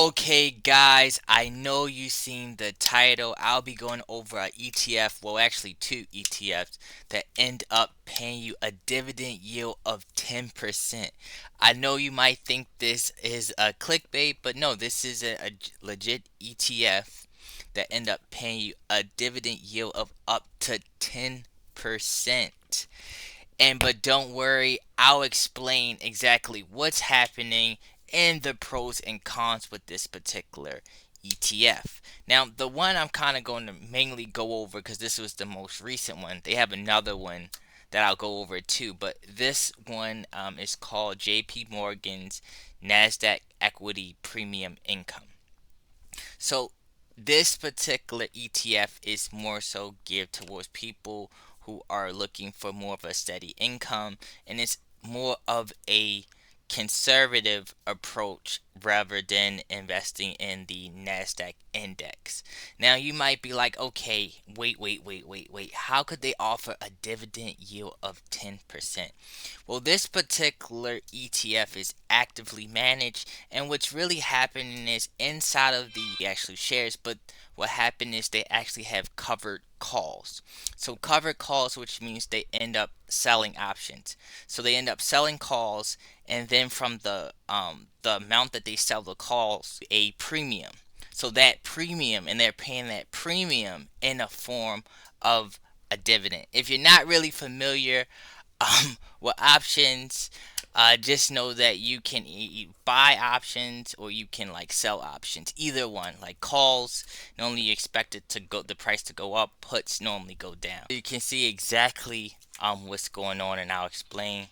Okay, guys, I know you've seen the title. I'll be going over an ETF, well, actually, two ETFs that end up paying you a dividend yield of 10%. I know you might think this is a clickbait, but no, this is a legit ETF that end up paying you a dividend yield of up to 10%. But don't worry, I'll explain exactly what's happening and the pros and cons with this particular ETF. Now, the one I'm kind of going to mainly go over because this was the most recent one. They have another one that I'll go over too, but this one is called JP Morgan's NASDAQ Equity Premium Income. So this particular ETF is more so geared towards people who are looking for more of a steady income, and it's more of a conservative approach rather than investing in the NASDAQ index. Now you might be like, okay, wait. How could they offer a dividend yield of 10%? Well, this particular ETF is actively managed, and what's really happening is inside of the actual shares, but what happened is they actually have covered calls. So covered calls, which means they end up selling options. So they end up selling calls, and then from the amount that they sell the calls, a premium. So that premium, and they're paying that premium in a form of a dividend. If you're not really familiar with options, just know that you can buy options or you can like sell options. Either one, like calls, normally you expect it to go, the price to go up. Puts normally go down. You can see exactly what's going on, and I'll explain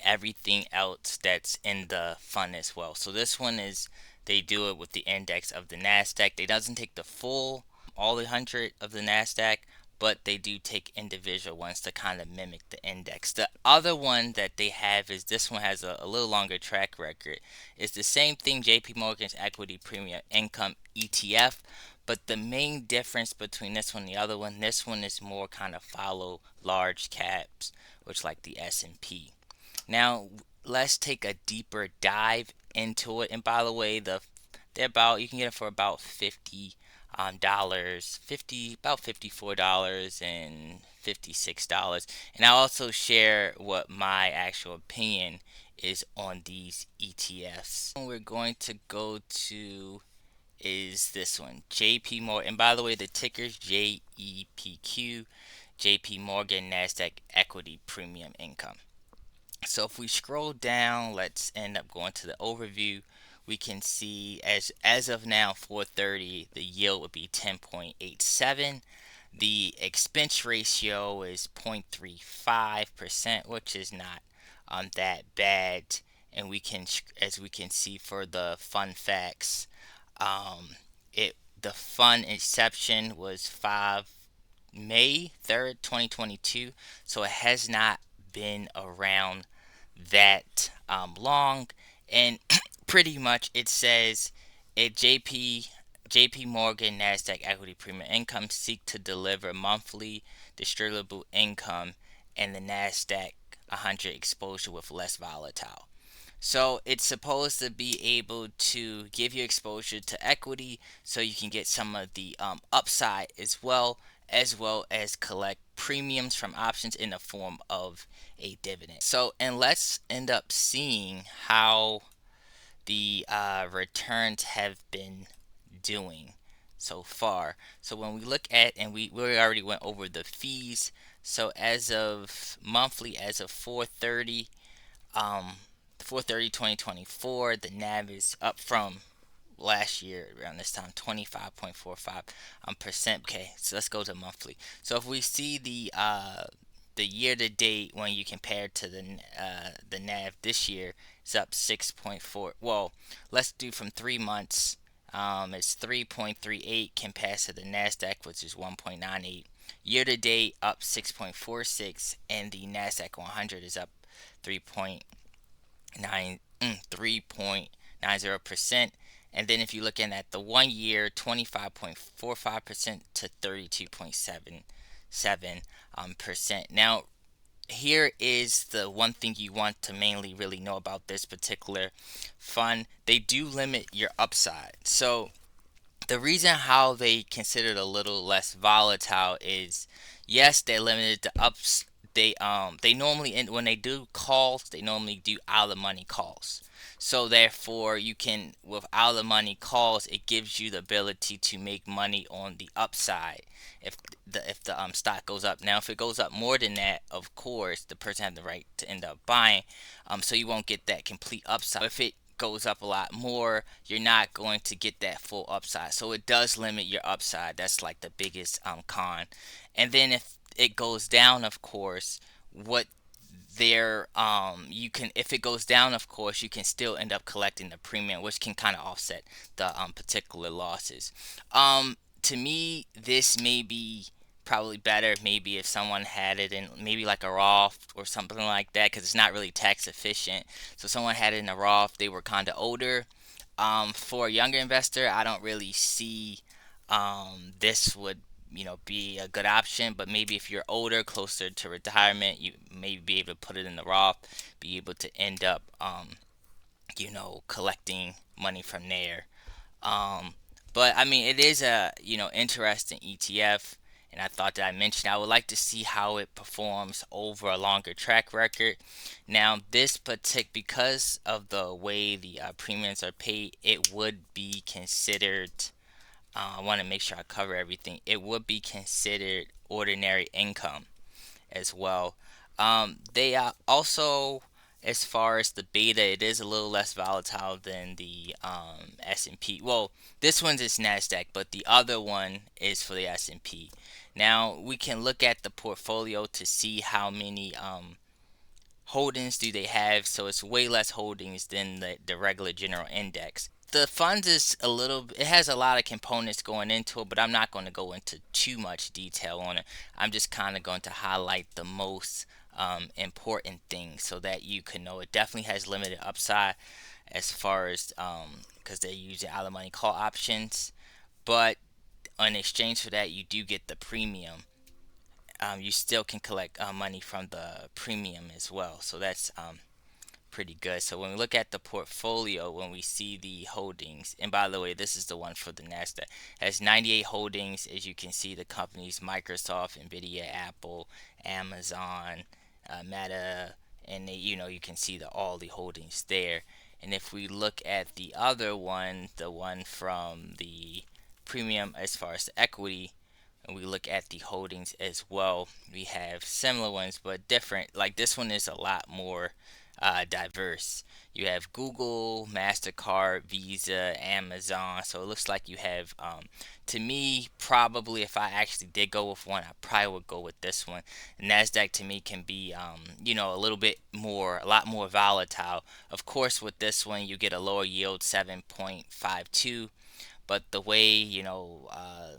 everything else that's in the fund as well. So this one is, they do it with the index of the Nasdaq. They doesn't take the full all the 100 of the Nasdaq, but they do take individual ones to kind of mimic the index. The other one that they have is, this one has a little longer track record. It's the same thing, JP Morgan's Equity Premium Income ETF, but the main difference between this one and the other one, this one is more kind of follow large caps, which like the S&P. Now let's take a deeper dive into it. And by the way, they're about, you can get it for about $50, about $54 and $56. And I'll also share what my actual opinion is on these ETFs. We're going to go to is this one, JP Morgan. And by the way, the ticker's JEPQ, JP Morgan Nasdaq Equity Premium Income. So if we scroll down, let's end up going to the overview. We can see as of now, 4:30, the yield would be 10.87. The expense ratio is 0.35%, which is not that bad. And we can, as we can see for the fun facts, the fund inception was May 3rd, 2022. So it has not been around that long, and pretty much it says at JP Morgan Nasdaq Equity Premium Income seek to deliver monthly distributable income and the Nasdaq 100 exposure with less volatile. So it's supposed to be able to give you exposure to equity so you can get some of the upside as well as collect premiums from options in the form of a dividend. So, and let's end up seeing how the returns have been doing so far. So when we look at, and we already went over the fees. So as of monthly, as of 4:30, 2024, the NAV is up from last year around this time, 25.45%. Okay, so let's go to monthly. So if we see the year to date, when you compare to the NAV this year, it's up 6.4. Well, let's do from 3 months. It's 3.38 compared to the Nasdaq, which is 1.98. Year to date up 6.46, and the Nasdaq 100 is up 3.90%. And then if you're looking at the 1 year, 25.45% to 32.77%. Now here is the one thing you want to mainly really know about this particular fund. They do limit your upside. So the reason how they consider it a little less volatile is, yes, they're limited to ups. They normally, when they do calls, they normally do out of the money calls. So therefore, you can, with out of the money calls, it gives you the ability to make money on the upside if the stock goes up. Now, if it goes up more than that, of course, the person has the right to end up buying. So you won't get that complete upside. If it goes up a lot more, you're not going to get that full upside. So it does limit your upside. That's like the biggest con. And then if it goes down, of course, what there you can, if it goes down, of course, you can still end up collecting the premium, which can kind of offset the particular losses. To me, this may be probably better maybe if someone had it in maybe like a Roth or something like that, because it's not really tax efficient. So someone had it in a Roth, they were kind of older. For a younger investor, I don't really see this would be a good option. But maybe if you're older, closer to retirement, you may be able to put it in the Roth, be able to end up collecting money from there. um, but I mean, it is a interesting ETF, and I thought that I mentioned I would like to see how it performs over a longer track record. Now, this because of the way the premiums are paid, it would be considered. I want to make sure I cover everything. It would be considered ordinary income as well. They also, as far as the beta, it is a little less volatile than the S&P. Well, this one's is Nasdaq, but the other one is for the S&P. Now we can look at the portfolio to see how many holdings do they have. So it's way less holdings than the regular general index. The funds is it has a lot of components going into it, but I'm not going to go into too much detail on it. I'm just kind of going to highlight the most important things so that you can know it definitely has limited upside as far as because they're using out of the money call options, but in exchange for that, you do get the premium. You still can collect money from the premium as well, so that's pretty good. So when we look at the portfolio, when we see the holdings, and by the way, this is the one for the Nasdaq, has 98 holdings. As you can see, the companies Microsoft, Nvidia, Apple, Amazon, Meta, and you can see all the holdings there. And if we look at the other one, the one from the premium, as far as the equity, and we look at the holdings as well, we have similar ones but different. Like this one is a lot more diverse. You have Google, MasterCard, Visa, Amazon. So it looks like you have, to me, probably if I actually did go with one, I probably would go with this one. NASDAQ to me can be, a little bit more, a lot more volatile. Of course, with this one, you get a lower yield, 7.52. But the way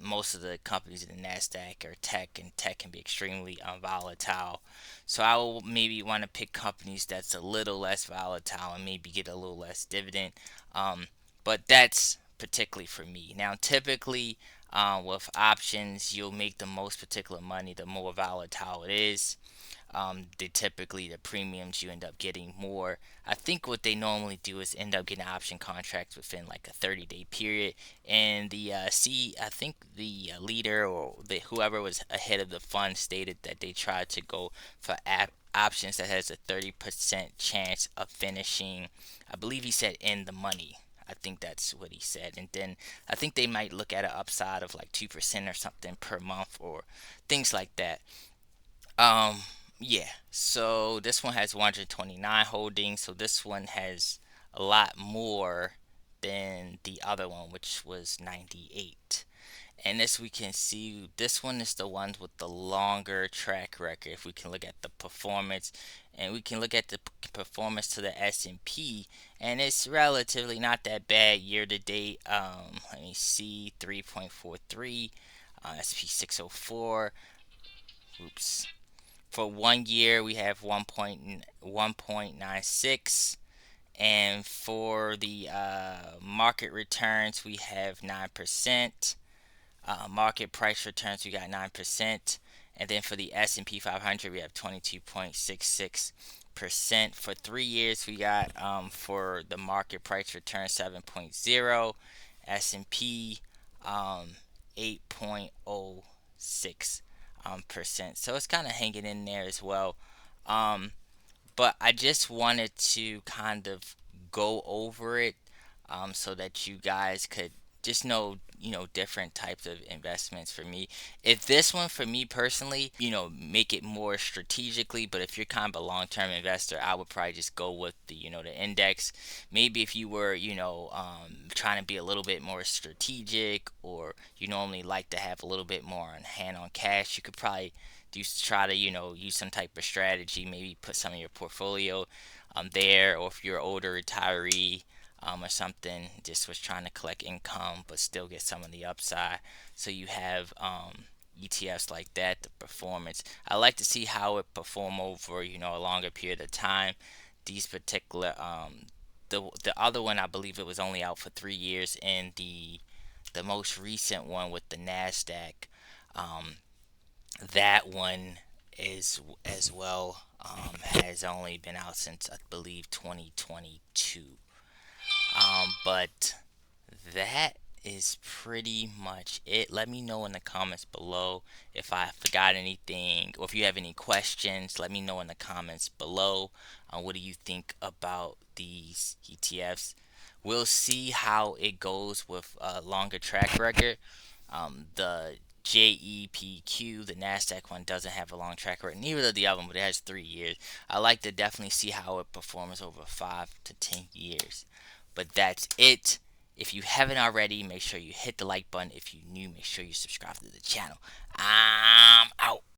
most of the companies in the Nasdaq are tech, and tech can be extremely volatile. So I will maybe want to pick companies that's a little less volatile and maybe get a little less dividend. But that's particularly for me. Now, typically with options, you'll make the most particular money the more volatile it is. The premiums you end up getting more. I think what they normally do is end up getting option contracts within like a 30-day period. And I think the leader or whoever was ahead of the fund stated that they tried to go for options that has a 30% chance of finishing. I believe he said in the money. I think that's what he said. And then I think they might look at an upside of like 2% or something per month or things like that. Um, yeah. So this one has 129 holdings. So this one has a lot more than the other one, which was 98. And as we can see, this one is the one with the longer track record. If we can look at the performance, and we can look at the performance to the S&P, and it's relatively not that bad year to date. Let me see, 3.43, SP 604. Oops. For 1 year, we have 1.96, and for the market returns, we have 9%. Market price returns, we got 9%. And then for the S&P 500, we have 22.66%. For 3 years, we got for the market price return 7.0, S&P 8.06 percent. So it's kind of hanging in there as well. Um, but I just wanted to kind of go over it so that you guys could just know, different types of investments for me. If this one for me personally, make it more strategically, but if you're kind of a long-term investor, I would probably just go with the index. Maybe if you were, trying to be a little bit more strategic, or you normally like to have a little bit more on hand on cash, you could probably try to use some type of strategy, maybe put some of your portfolio there, or if you're an older retiree or something, just was trying to collect income but still get some of the upside. So you have ETFs like that. The performance, I like to see how it perform over a longer period of time. These particular the other one, I believe it was only out for 3 years, and the most recent one with the Nasdaq, um, that one is as well, has only been out since I believe 2022. But that is pretty much it. Let me know in the comments below if I forgot anything, or if you have any questions. Let me know in the comments below. What do you think about these ETFs? We'll see how it goes with a longer track record. The JEPQ, the Nasdaq one, doesn't have a long track record. Neither of the other, but it has 3 years. I like to definitely see how it performs over 5 to 10 years. But that's it. If you haven't already, make sure you hit the like button. If you're new, make sure you subscribe to the channel. I'm out.